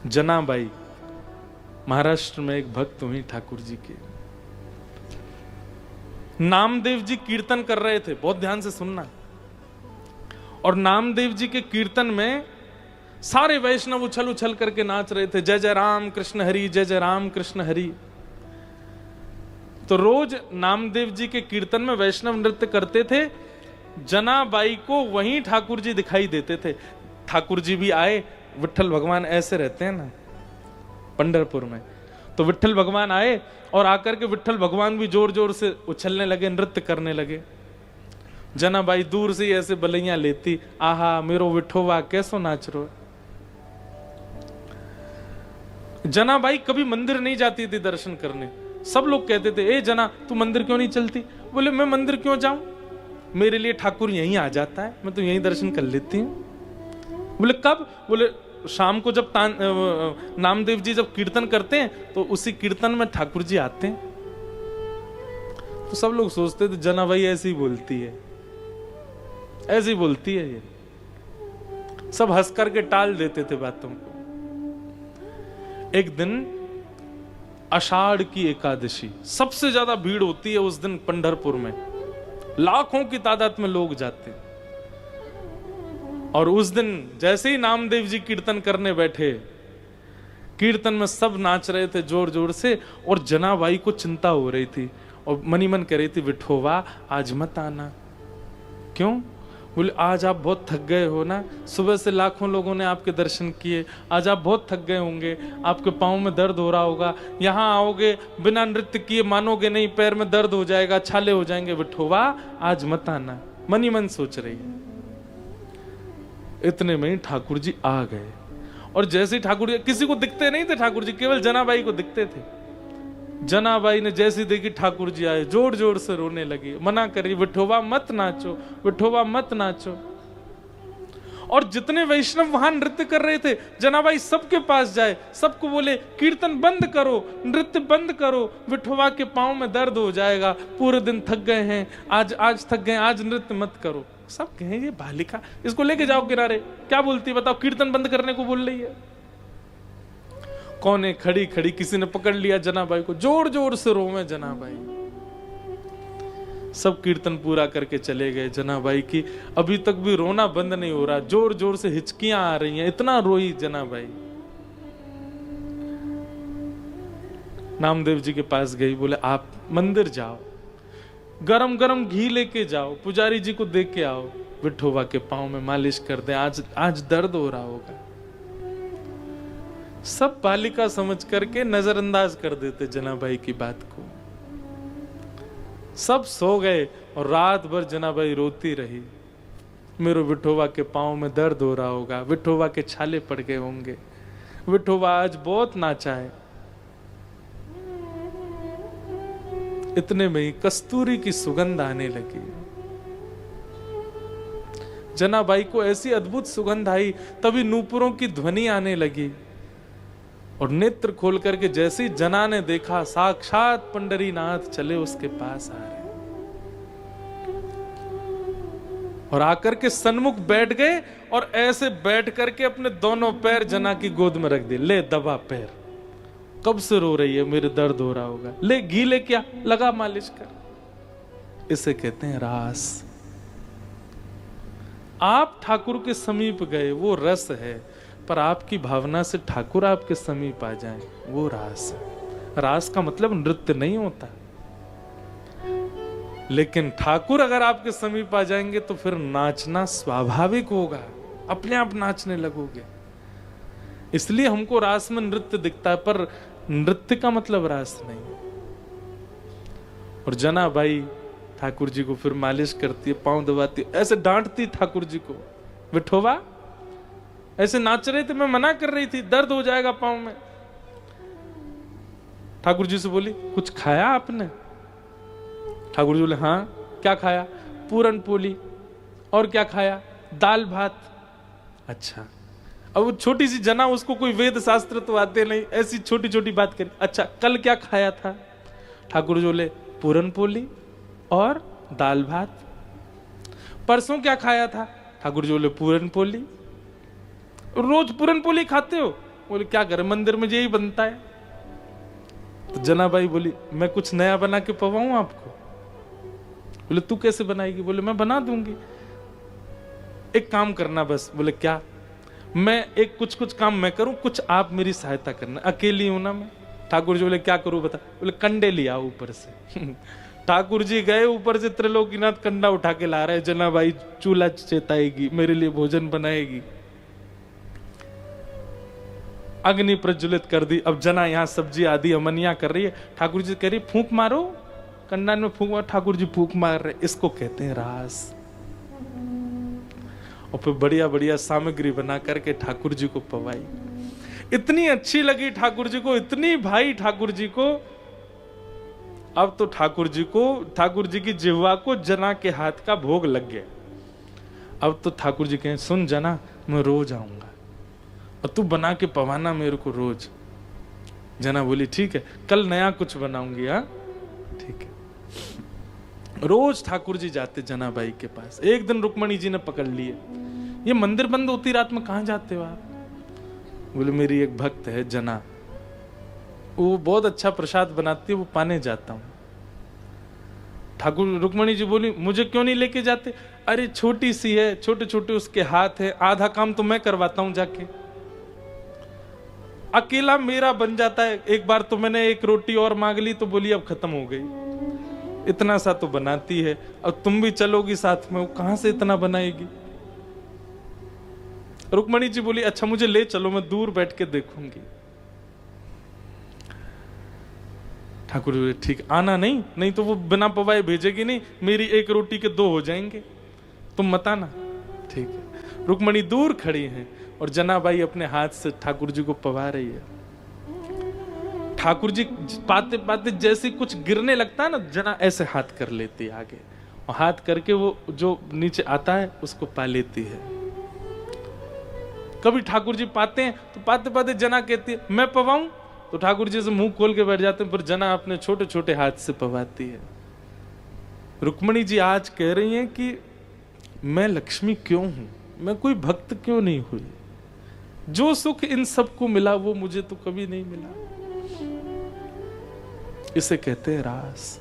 जनाबाई महाराष्ट्र में एक भक्त हुई ठाकुर जी के। नामदेव जी कीर्तन कर रहे थे, बहुत ध्यान से सुनना। और नामदेव जी के कीर्तन में सारे वैष्णव उछल उछल करके नाच रहे थे, जय जय राम कृष्ण हरि, जय जय राम कृष्ण हरि। तो रोज नामदेव जी के कीर्तन में वैष्णव नृत्य करते थे। जनाबाई को वहीं ठाकुर जी दिखाई देते थे। ठाकुर जी भी आए, विट्ठल भगवान ऐसे रहते हैं ना पंढरपुर में, तो विट्ठल भगवान आए और आकर के विट्ठल भगवान भी जोर जोर से उछलने लगे, नृत्य करने लगे। जनाबाई दूर से ऐसे बलैया लेती, आहा मेरो विठोवा कैसो नाच रो। जनाबाई कभी मंदिर नहीं जाती थी दर्शन करने। सब लोग कहते थे, ए जना तू मंदिर क्यों नहीं चलती? बोले मैं मंदिर क्यों जाऊं, मेरे लिए ठाकुर यहीं आ जाता है, मैं तो यहीं दर्शन कर लेती हूं। बोले कब? बोले शाम को जब नामदेव जी जब कीर्तन करते हैं तो उसी कीर्तन में ठाकुर जी आते हैं। तो सब लोग सोचते थे जनाबाई ऐसी ही बोलती है, ऐसी ही बोलती है ये। सब हंस करके टाल देते थे बातों को। एक दिन आषाढ़ की एकादशी, सबसे ज्यादा भीड़ होती है उस दिन पंढरपुर में, लाखों की तादाद में लोग जाते हैं। और उस दिन जैसे ही नामदेव जी कीर्तन करने बैठे, कीर्तन में सब नाच रहे थे जोर जोर से, और जनाबाई को चिंता हो रही थी और मनी मन कह रही थी, विठोवा आज मत आना। क्यों? बोले आज आप बहुत थक गए हो ना, सुबह से लाखों लोगों ने आपके दर्शन किए, आज आप बहुत थक गए होंगे, आपके पाँव में दर्द हो रहा होगा, यहाँ आओगे बिना नृत्य किए मानोगे नहीं, पैर में दर्द हो जाएगा, छाले हो जाएंगे, विठोवा आज मत आना। मनी मन सोच रही है। इतने में ही ठाकुर जी आ गए। और जैसे ही ठाकुर जी, किसी को दिखते नहीं थे ठाकुर जी, केवल जनाबाई को दिखते थे। जनाबाई ने जैसी देखी ठाकुर जी आए, जोर जोर से रोने लगी, मना करी, विठोबा मत नाचो, विठोबा मत नाचो। और जितने वैष्णव वहां नृत्य कर रहे थे, जनाबाई सबके पास जाए, सबको बोले कीर्तन बंद करो, नृत्य बंद करो, विठोबा के पांव में दर्द हो जाएगा, पूरे दिन थक गए हैं, आज थक गए, आज नृत्य मत करो। सब कहें ये बालिका, इसको लेके जाओ किनारे, क्या बोलती है बताओ, कीर्तन बंद करने को बोल रही है। कौन है खड़ी खड़ी, किसी ने पकड़ लिया जनाबाई को, जोर जोर से रोवे जनाबाई। सब कीर्तन पूरा करके चले गए। जनाबाई की अभी तक भी रोना बंद नहीं हो रहा, जोर जोर से हिचकियां आ रही हैं, इतना रोई जनाबाई। नामदेव जी के पास गई, बोले आप मंदिर जाओ, गरम गरम घी लेके जाओ, पुजारी जी को दे के आओ, विठोबा के पांव में मालिश कर दे, आज दर्द हो रहा होगा। सब बालिका समझ करके नजरअंदाज कर देते जनाबाई की बात को। सब सो गए और रात भर जनाबाई रोती रही, मेरे विठोबा के पांव में दर्द हो रहा होगा, विठोबा के छाले पड़ गए होंगे, विठोबा आज बहुत नाचा है। इतने में ही कस्तूरी की सुगंध आने लगी। जनाबाई को ऐसी अद्भुत सुगंध आई, तभी नूपुरों की ध्वनि आने लगी। और नेत्र खोल करके जैसे ही जना ने देखा, साक्षात पंडरीनाथ चले उसके पास आ रहे, और आकर के सन्मुख बैठ गए, और ऐसे बैठ करके अपने दोनों पैर जना की गोद में रख दिए। ले दबा पैर, कब से रो रही है, मेरे दर्द हो रहा होगा, ले घी ले, क्या लगा मालिश कर। इसे कहते हैं रास। आप ठाकुर के समीप गए, वो रस है, पर आपकी भावना से ठाकुर आपके समीप आ जाए, वो रास है। रास का मतलब नृत्य नहीं होता, लेकिन ठाकुर अगर आपके समीप आ जाएंगे तो फिर नाचना स्वाभाविक होगा, अपने आप नाचने लगोगे। इसलिए हमको रास में नृत्य दिखता है, पर नृत्य का मतलब रास नहीं। और जनाबाई ठाकुर जी को फिर मालिश करती है, पांव दबाती, ऐसे डांटती ठाकुर जी को, विठोबा ऐसे नाच रहे थे, मैं मना कर रही थी, दर्द हो जाएगा पांव में। ठाकुर जी से बोली, कुछ खाया आपने? ठाकुर जी बोले, हाँ। क्या खाया? पूरन पोली। और क्या खाया? दाल भात। अच्छा। अब वो छोटी सी जना, उसको कोई वेद शास्त्र तो आते नहीं, ऐसी छोटी छोटी बात करी। अच्छा, कल क्या खाया था? ठाकुर जी बोले, पूरन पोली और दाल भात। परसों क्या खाया था? ठाकुर जी बोले, पूरन पोली। रोज पूरन पोली खाते हो? बोले क्या करे, मंदिर में यही बनता है। तो जनाबाई बोली मैं कुछ नया बना के पवाऊं आपको। बोले तू कैसे बनाएगी? बोले मैं बना दूंगी, एक काम करना बस। बोले क्या? मैं एक कुछ कुछ काम मैं करूं, कुछ आप मेरी सहायता करना, अकेली हूं ना मैं। ठाकुर जी बोले क्या करूं बता? बोले कंडे लिया ऊपर से। ठाकुर जी गए ऊपर से, त्रिलोकीनाथ कंडा उठा के ला रहे। जनाबाई चूल्हा चेताएगी, मेरे लिए भोजन बनाएगी, अग्नि प्रज्वलित कर दी। अब जना यहाँ सब्जी आदि अमनिया कर रही है। ठाकुर जी कह रही फूंक मारो, कंडा में फूंक मारो। ठाकुर जी फूंक मार रहे। इसको कहते हैं रास। और फिर बढ़िया बढ़िया सामग्री बना करके ठाकुर जी को पवाई। इतनी अच्छी लगी ठाकुर जी को, इतनी भाई ठाकुर जी को। अब तो ठाकुर जी की जिह्वा को जना के हाथ का भोग लग गया। अब तो ठाकुर जी कहें सुन जना, मैं रोज आऊंगा और तू बना के पवाना मेरे को रोज। जना बोली ठीक है, कल नया कुछ बनाऊंगी। हाँ ठीक है। रोज ठाकुर जी जाते जनाबाई के पास। एक दिन रुक्मणी जी ने पकड़ लिए, ये मंदिर बंद होती रात में कहां जाते हो आप? बोले मेरी एक भक्त है जना, वो बहुत अच्छा प्रसाद बनाती है, वो पाने जाता हूं। ठाकुर रुक्मणी जी बोली मुझे क्यों नहीं लेके जाते? अरे छोटी सी है, छोटे छोटे उसके हाथ है, आधा काम तो मैं करवाता हूं जाके, अकेला मेरा बन जाता है। एक बार तो मैंने एक रोटी और मांग ली तो बोली अब खत्म हो गई। इतना सा तो बनाती है, अब तुम भी चलोगी साथ में, वो कहां से इतना बनाएगी? रुक्मणी जी बोली अच्छा मुझे ले चलो, मैं दूर बैठ के देखूंगी। ठाकुर जी ठीक, आना नहीं तो वो बिना पवाए भेजेगी नहीं, मेरी एक रोटी के दो हो जाएंगे, तुम मत आना। ठीक है। रुक्मणी दूर खड़ी हैं और जनाबाई अपने हाथ से ठाकुर जी को पवा रही है। ठाकुर जी पाते पाते जैसे कुछ गिरने लगता है ना, जना ऐसे हाथ कर लेती है आगे, और हाथ करके वो जो नीचे आता है उसको पा लेती है। कभी ठाकुर जी पाते हैं तो पाते पाते जना कहती है मैं पवाऊं, तो ठाकुर जी से मुंह खोल के बैठ जाते हैं, पर जना अपने छोटे छोटे हाथ से पवाती है। रुक्मणी जी आज कह रही हैं कि मैं लक्ष्मी क्यों हूं, मैं कोई भक्त क्यों नहीं हुई? जो सुख इन सबको मिला वो मुझे तो कभी नहीं मिला। इसे कहते हैं रास।